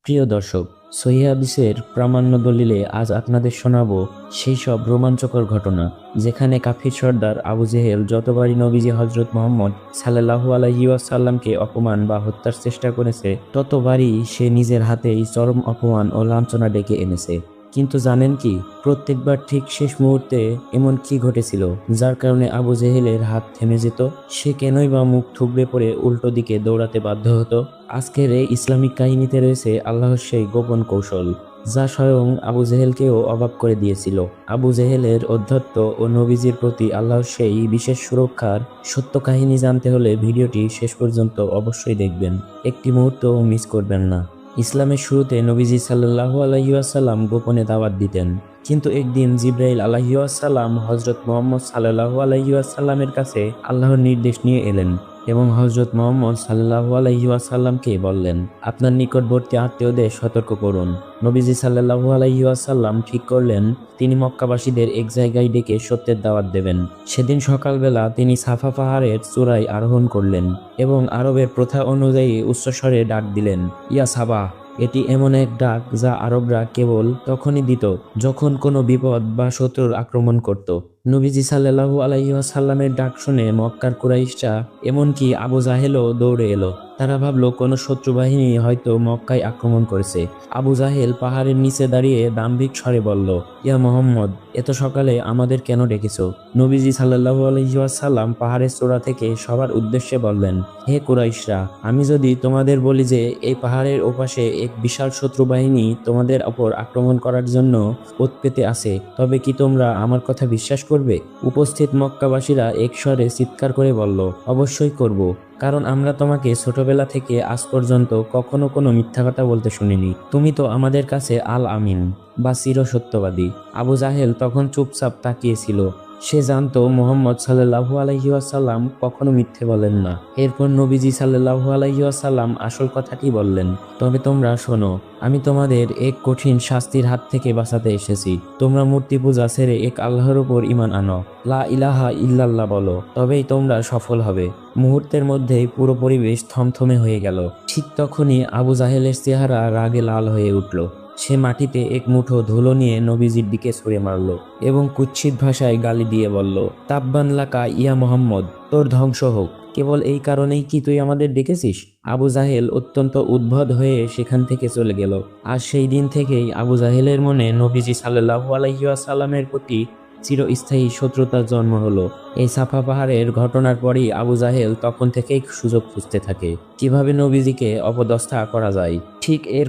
প্রিয় দর্শক, সহিহ হাদিসের প্রামাণ্য দলিলে আজ আপনাদের শোনাবো সেই সব রোমাঞ্চকর ঘটনা যেখানে কাফির সর্দার আবু জেহেল যতবারই নবীজি হজরত মুহাম্মদ সাল্লাল্লাহু আলাইহি ওয়াসাল্লামকে অপমান বা হত্যার চেষ্টা করেছে, ততবারই সে নিজের হাতেই চরম অপমান ও লাঞ্ছনা ডেকে এনেছে। কিন্তু জানেন কি, প্রত্যেকবার ঠিক শেষ মুহূর্তে এমন কি ঘটেছিল যার কারণে আবু জেহেলের হাত থেমে যেত? সে কেনই বা মুখ থুবড়ে পড়ে উল্টো দিকে দৌড়াতে বাধ্য হতো? আজকের এই ইসলামিক কাহিনীতে রয়েছে আল্লাহর সেই গোপন কৌশল, যা স্বয়ং আবু জেহেলকেও অবাক করে দিয়েছিল। আবু জেহেলের অধ্যত্ব ও নবীজির প্রতি আল্লাহর সেই বিশেষ সুরক্ষার সত্য কাহিনী জানতে হলে ভিডিওটি শেষ পর্যন্ত অবশ্যই দেখবেন, একটি মুহূর্তও মিস করবেন না। ইসলামের শুরুতে নবীজি সাল্লাল্লাহু আলাইহি ওয়াসাল্লাম গোপনে দাওয়াত দিতেন, কিন্তু একদিন জিব্রাইল আলাইহি ওয়াসাল্লাম হযরত মুহাম্মদ সাল্লাল্লাহু আলাইহি ওয়াসাল্লামের কাছে আল্লাহর নির্দেশ নিয়ে এলেন এবং হযরত মুহাম্মদ সাল্লাল্লাহু আলাইহি ওয়াসাল্লামকে বললেন, আপনার নিকটবর্তী আত্মীয়দের সতর্ক করুন। নবীজি সাল্লাল্লাহু আলাইহি ওয়াসাল্লাম ঠিক করলেন তিনি মক্কাবাসীদের এক জায়গায় ডেকে সত্যের দাওয়াত দেবেন। সেদিন সকালবেলা তিনি সাফা পাহাড়ের চূড়ায় আরোহণ করলেন এবং আরবের প্রথা অনুযায়ী উচ্চস্বরে ডাক দিলেন, ইয়া সাবা। এটি এমন এক ডাক যা আরবরা কেবল তখনই দিত যখন কোনো বিপদ বা শত্রুর আক্রমণ করত। নবীজি সাল্লাল্লাহু আলাইহি ওয়াসাল্লামের ডাক শুনে মক্কার কুরাইশরা, এমনকি আবু জাহেলও দৌড়ে এলো। তারা ভাবলো কোনো শত্রু বাহিনী হয়তো মক্কায় আক্রমণ করেছে। আবু জাহেল পাহাড়ের নিচে দাঁড়িয়ে দাম্ভিক স্বরে বলল, ইয়া মুহাম্মদ, এত সকালে আমাদের কেন ডেকেছো? নবীজি সাল্লাল্লাহু আলাইহি ওয়াসাল্লাম পাহাড়ের চূড়া থেকে সবার উদ্দেশ্যে বললেন, হে কুরাইশরা, আমি যদি তোমাদের বলি যে এই পাহাড়ের ওপাশে এক বিশাল শত্রু বাহিনী তোমাদের ওপর আক্রমণ করার জন্য ওৎ পেতে আছে, তবে কি তোমরা আমার কথা বিশ্বাস করবে? উপস্থিত মক্কাবাসীরা একস্বরে চিৎকার করে বলল, অবশ্যই করব, কারণ আমরা তোমাকে ছোটবেলা থেকে আজ পর্যন্ত কখনো কোনো মিথ্যা কথা বলতে শুনিনি। তুমি তো আমাদের কাছে আল আমিন বা চির সত্যবাদী। আবু জাহেল তখন চুপচাপ তাকিয়েছিল। সে জানতো মুহাম্মদ সাল্লাল্লাহু আলাইহি ওয়াসাল্লাম কখনো মিথ্যে বলেন না। এরপর নবীজি সাল্লাল্লাহু আলাইহি ওয়াসাল্লাম আসল কথাটি বললেন, তবে তোমরা শোনো, আমি তোমাদের এক কঠিন শাস্তির হাত থেকে বাঁচাতে এসেছি। তোমরা মূর্তি পূজা ছেড়ে এক আল্লাহর উপর ঈমান আনো, লা ইলাহা ইল্লাল্লাহ বলো, তবেই তোমরা সফল হবে। মুহূর্তের মধ্যেই পুরো পরিবেশ থমথমে হয়ে গেল। ঠিক তখনই আবু জাহেলের চেহারা রাগে লাল হয়ে উঠল। সে মাটিতে এক মুঠো ধুলো নিয়ে নবীজির দিকে ছুঁড়ে মারল এবং কুৎসিত ভাষায় গালি দিয়ে বলল, তাব্বান লাকা ইয়া মুহাম্মদ, তোর ধ্বংস হোক। কেবল এই কারণেই কি তুই আমাদের ডেকেছিস? আবু জাহেল অত্যন্ত উদ্ভট হয়ে সেখান থেকে চলে গেল। আর সেই দিন থেকেই আবু জাহেলের মনে নবীজি সাল্লাল্লাহু আলাইহি ওয়াসাল্লামের প্রতি চিরস্থায়ী শত্রুতার জন্ম হলো। এই সাফা পাহাড়ের ঘটনার পরই আবু জাহেল তখন থেকেই সুযোগ খুঁজতে থাকে কিভাবে নবীজিকে অপদস্থ করা যায়। ঠিক এর